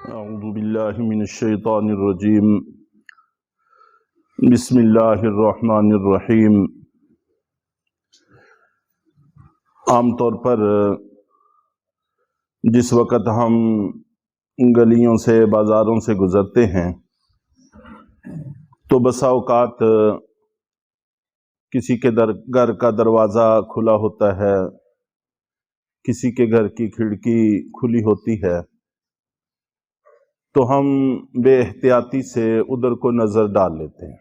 اعوذ باللہ من الشیطان الرجیم بسم اللہ الرحمن الرحیم۔ عام طور پر جس وقت ہم گلیوں سے بازاروں سے گزرتے ہیں تو بسا اوقات کسی کے گھر کا دروازہ کھلا ہوتا ہے، کسی کے گھر کی کھڑکی کھلی ہوتی ہے تو ہم بے احتیاطی سے ادھر کو نظر ڈال لیتے ہیں۔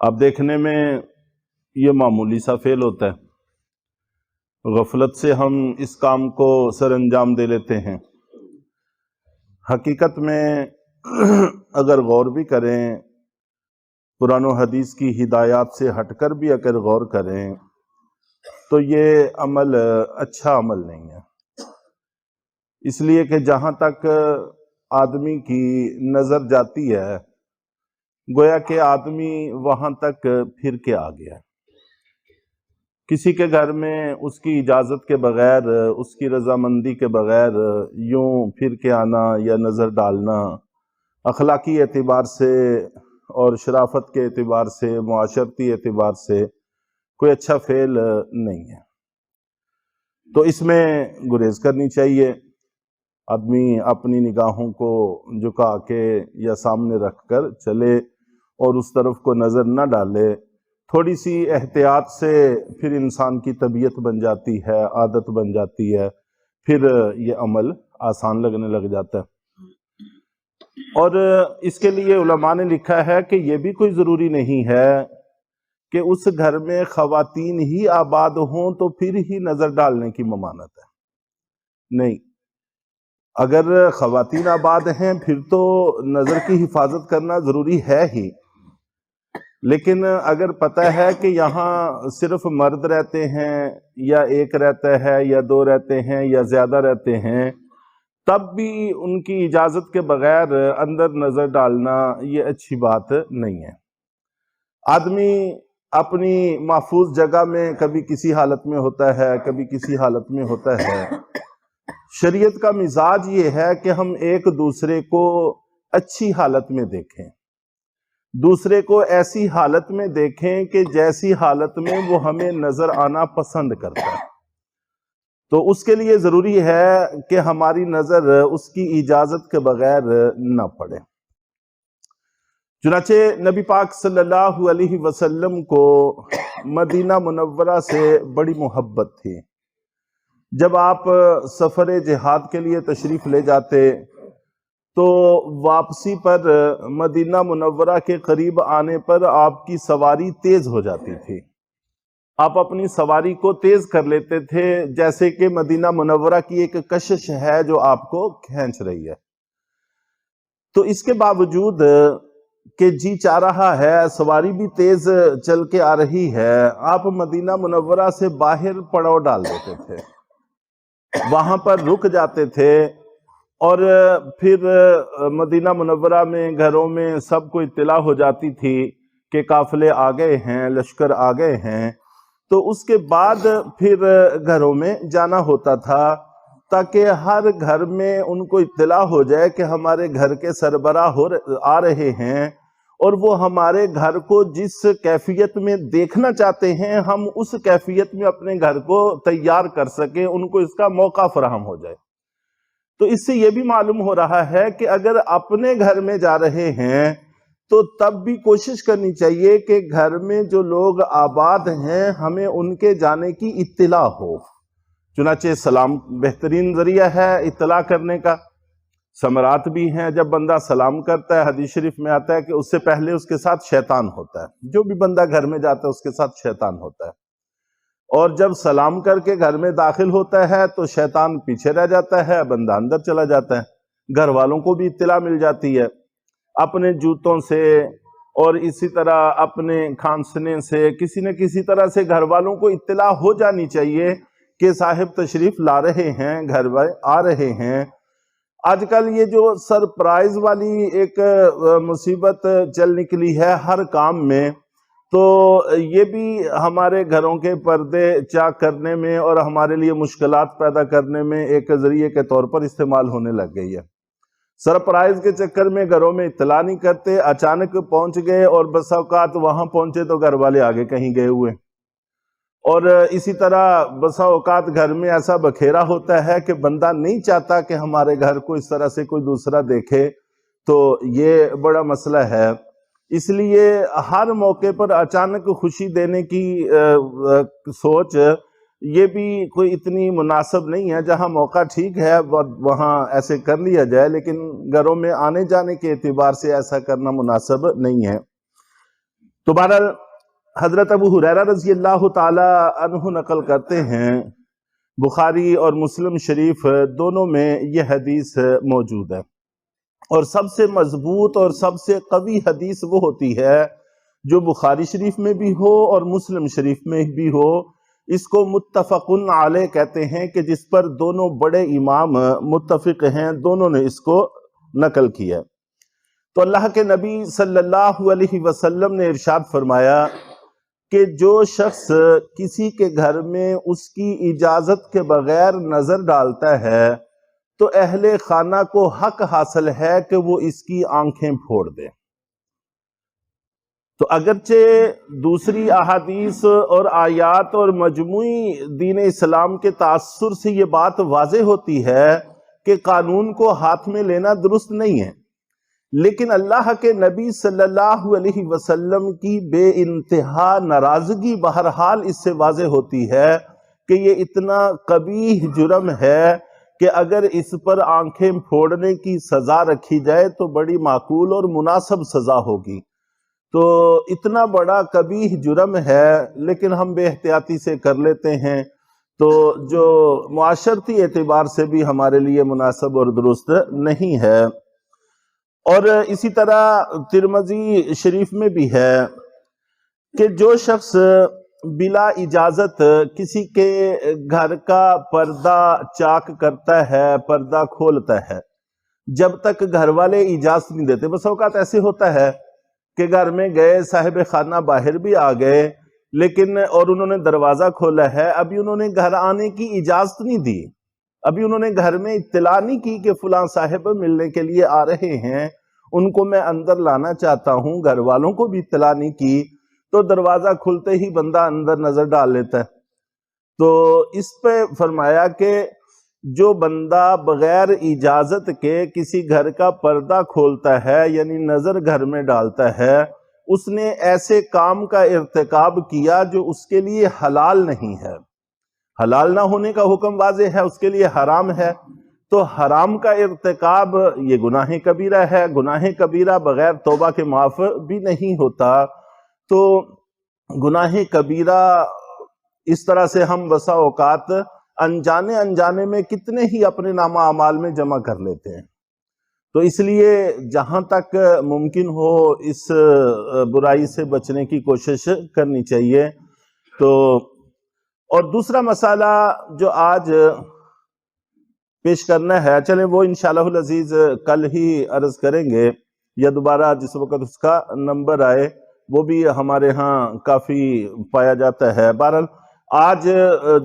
اب دیکھنے میں یہ معمولی سا فعل ہوتا ہے، غفلت سے ہم اس کام کو سر انجام دے لیتے ہیں۔ حقیقت میں اگر غور بھی کریں، قرآن و حدیث کی ہدایات سے ہٹ کر بھی اگر غور کریں تو یہ عمل اچھا عمل نہیں ہے، اس لیے کہ جہاں تک آدمی کی نظر جاتی ہے گویا کہ آدمی وہاں تک پھر کے آ گیا۔ کسی کے گھر میں اس کی اجازت کے بغیر، اس کی رضامندی کے بغیر یوں پھر کے آنا یا نظر ڈالنا اخلاقی اعتبار سے اور شرافت کے اعتبار سے، معاشرتی اعتبار سے کوئی اچھا فعل نہیں ہے، تو اس میں گریز کرنی چاہیے۔ آدمی اپنی نگاہوں کو جھکا کے یا سامنے رکھ کر چلے اور اس طرف کو نظر نہ ڈالے۔ تھوڑی سی احتیاط سے پھر انسان کی طبیعت بن جاتی ہے، عادت بن جاتی ہے، پھر یہ عمل آسان لگنے لگ جاتا ہے۔ اور اس کے لیے علماء نے لکھا ہے کہ یہ بھی کوئی ضروری نہیں ہے کہ اس گھر میں خواتین ہی آباد ہوں تو پھر ہی نظر ڈالنے کی ممانعت ہے، نہیں، اگر خواتین آباد ہیں پھر تو نظر کی حفاظت کرنا ضروری ہے ہی، لیکن اگر پتہ ہے کہ یہاں صرف مرد رہتے ہیں یا ایک رہتا ہے یا دو رہتے ہیں یا زیادہ رہتے ہیں، تب بھی ان کی اجازت کے بغیر اندر نظر ڈالنا یہ اچھی بات نہیں ہے۔ آدمی اپنی محفوظ جگہ میں کبھی کسی حالت میں ہوتا ہے، کبھی کسی حالت میں ہوتا ہے۔ شریعت کا مزاج یہ ہے کہ ہم ایک دوسرے کو اچھی حالت میں دیکھیں، دوسرے کو ایسی حالت میں دیکھیں کہ جیسی حالت میں وہ ہمیں نظر آنا پسند کرتا ہے، تو اس کے لیے ضروری ہے کہ ہماری نظر اس کی اجازت کے بغیر نہ پڑے۔ چنانچہ نبی پاک صلی اللہ علیہ وسلم کو مدینہ منورہ سے بڑی محبت تھی۔ جب آپ سفر جہاد کے لیے تشریف لے جاتے تو واپسی پر مدینہ منورہ کے قریب آنے پر آپ کی سواری تیز ہو جاتی تھی، آپ اپنی سواری کو تیز کر لیتے تھے جیسے کہ مدینہ منورہ کی ایک کشش ہے جو آپ کو کھینچ رہی ہے۔ تو اس کے باوجود کہ جی چاہ رہا ہے، سواری بھی تیز چل کے آ رہی ہے، آپ مدینہ منورہ سے باہر پڑاؤ ڈال دیتے تھے، وہاں پر رک جاتے تھے، اور پھر مدینہ منورہ میں گھروں میں سب کو اطلاع ہو جاتی تھی کہ قافلے آ گئے ہیں، لشکر آ گئے ہیں، تو اس کے بعد پھر گھروں میں جانا ہوتا تھا تاکہ ہر گھر میں ان کو اطلاع ہو جائے کہ ہمارے گھر کے سربراہ آ رہے ہیں، اور وہ ہمارے گھر کو جس کیفیت میں دیکھنا چاہتے ہیں ہم اس کیفیت میں اپنے گھر کو تیار کر سکیں، ان کو اس کا موقع فراہم ہو جائے۔ تو اس سے یہ بھی معلوم ہو رہا ہے کہ اگر اپنے گھر میں جا رہے ہیں تو تب بھی کوشش کرنی چاہیے کہ گھر میں جو لوگ آباد ہیں ہمیں ان کے جانے کی اطلاع ہو۔ چنانچہ سلام بہترین ذریعہ ہے اطلاع کرنے کا، ثمرات بھی ہیں۔ جب بندہ سلام کرتا ہے، حدیث شریف میں آتا ہے کہ اس سے پہلے اس کے ساتھ شیطان ہوتا ہے، جو بھی بندہ گھر میں جاتا ہے اس کے ساتھ شیطان ہوتا ہے، اور جب سلام کر کے گھر میں داخل ہوتا ہے تو شیطان پیچھے رہ جاتا ہے، بندہ اندر چلا جاتا ہے۔ گھر والوں کو بھی اطلاع مل جاتی ہے، اپنے جوتوں سے اور اسی طرح اپنے کھانسنے سے کسی نہ کسی طرح سے گھر والوں کو اطلاع ہو جانی چاہیے کہ صاحب تشریف لا رہے ہیں، گھر والے آ رہے ہیں۔ آج کل یہ جو سرپرائز والی ایک مصیبت چل نکلی ہے ہر کام میں، تو یہ بھی ہمارے گھروں کے پردے چاک کرنے میں اور ہمارے لیے مشکلات پیدا کرنے میں ایک ذریعے کے طور پر استعمال ہونے لگ گئی ہے۔ سرپرائز کے چکر میں گھروں میں اطلاع نہیں کرتے، اچانک پہنچ گئے اور بس اوقات وہاں پہنچے تو گھر والے آگے کہیں گئے ہوئے، اور اسی طرح بسا اوقات گھر میں ایسا بکھیرا ہوتا ہے کہ بندہ نہیں چاہتا کہ ہمارے گھر کو اس طرح سے کوئی دوسرا دیکھے، تو یہ بڑا مسئلہ ہے۔ اس لیے ہر موقع پر اچانک خوشی دینے کی سوچ یہ بھی کوئی اتنی مناسب نہیں ہے۔ جہاں موقع ٹھیک ہے وہاں ایسے کر لیا جائے، لیکن گھروں میں آنے جانے کے اعتبار سے ایسا کرنا مناسب نہیں ہے۔ تو بہرحال حضرت ابو ہریرہ رضی اللہ تعالی عنہ نقل کرتے ہیں، بخاری اور مسلم شریف دونوں میں یہ حدیث موجود ہے، اور سب سے مضبوط اور سب سے قوی حدیث وہ ہوتی ہے جو بخاری شریف میں بھی ہو اور مسلم شریف میں بھی ہو۔ اس کو متفق علیہ کہتے ہیں کہ جس پر دونوں بڑے امام متفق ہیں، دونوں نے اس کو نقل کیا۔ تو اللہ کے نبی صلی اللہ علیہ وسلم نے ارشاد فرمایا کہ جو شخص کسی کے گھر میں اس کی اجازت کے بغیر نظر ڈالتا ہے تو اہل خانہ کو حق حاصل ہے کہ وہ اس کی آنکھیں پھوڑ دے۔ تو اگرچہ دوسری احادیث اور آیات اور مجموعی دین اسلام کے تاثر سے یہ بات واضح ہوتی ہے کہ قانون کو ہاتھ میں لینا درست نہیں ہے، لیکن اللہ کے نبی صلی اللہ علیہ وسلم کی بے انتہا ناراضگی بہرحال اس سے واضح ہوتی ہے کہ یہ اتنا قبیح جرم ہے کہ اگر اس پر آنکھیں پھوڑنے کی سزا رکھی جائے تو بڑی معقول اور مناسب سزا ہوگی۔ تو اتنا بڑا قبیح جرم ہے، لیکن ہم بے احتیاطی سے کر لیتے ہیں، تو جو معاشرتی اعتبار سے بھی ہمارے لیے مناسب اور درست نہیں ہے۔ اور اسی طرح ترمذی شریف میں بھی ہے کہ جو شخص بلا اجازت کسی کے گھر کا پردہ چاک کرتا ہے، پردہ کھولتا ہے، جب تک گھر والے اجازت نہیں دیتے۔ بس اوقات ایسے ہوتا ہے کہ گھر میں گئے، صاحب خانہ باہر بھی آ گئے، لیکن اور انہوں نے دروازہ کھولا ہے، ابھی انہوں نے گھر آنے کی اجازت نہیں دی، ابھی انہوں نے گھر میں اطلاع نہیں کی کہ فلاں صاحب ملنے کے لیے آ رہے ہیں، ان کو میں اندر لانا چاہتا ہوں، گھر والوں کو بھی اطلاع نہیں کی، تو دروازہ کھلتے ہی بندہ اندر نظر ڈال لیتا ہے۔ تو اس پہ فرمایا کہ جو بندہ بغیر اجازت کے کسی گھر کا پردہ کھولتا ہے، یعنی نظر گھر میں ڈالتا ہے، اس نے ایسے کام کا ارتکاب کیا جو اس کے لیے حلال نہیں ہے۔ حلال نہ ہونے کا حکم واضح ہے، اس کے لیے حرام ہے، تو حرام کا ارتکاب یہ گناہ کبیرہ ہے۔ گناہ کبیرہ بغیر توبہ کے معاف بھی نہیں ہوتا۔ تو گناہ کبیرہ اس طرح سے ہم بسا اوقات انجانے میں کتنے ہی اپنے نامہ اعمال میں جمع کر لیتے ہیں۔ تو اس لیے جہاں تک ممکن ہو اس برائی سے بچنے کی کوشش کرنی چاہیے۔ تو اور دوسرا مسئلہ جو آج پیش کرنا ہے، چلیں وہ انشاءاللہ العزیز کل ہی عرض کریں گے، یا دوبارہ جس وقت اس کا نمبر آئے، وہ بھی ہمارے ہاں کافی پایا جاتا ہے۔ بہرحال آج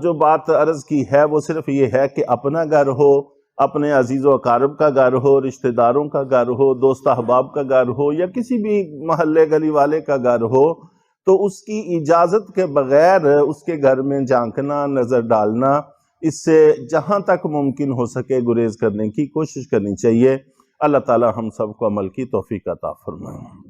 جو بات عرض کی ہے وہ صرف یہ ہے کہ اپنا گھر ہو، اپنے عزیز و اقارب کا گھر ہو، رشتہ داروں کا گھر ہو، دوست احباب کا گھر ہو، یا کسی بھی محلے گلی والے کا گھر ہو، تو اس کی اجازت کے بغیر اس کے گھر میں جھانکنا، نظر ڈالنا، اس سے جہاں تک ممکن ہو سکے گریز کرنے کی کوشش کرنی چاہیے۔ اللہ تعالی ہم سب کو عمل کی توفیق عطا فرمائے۔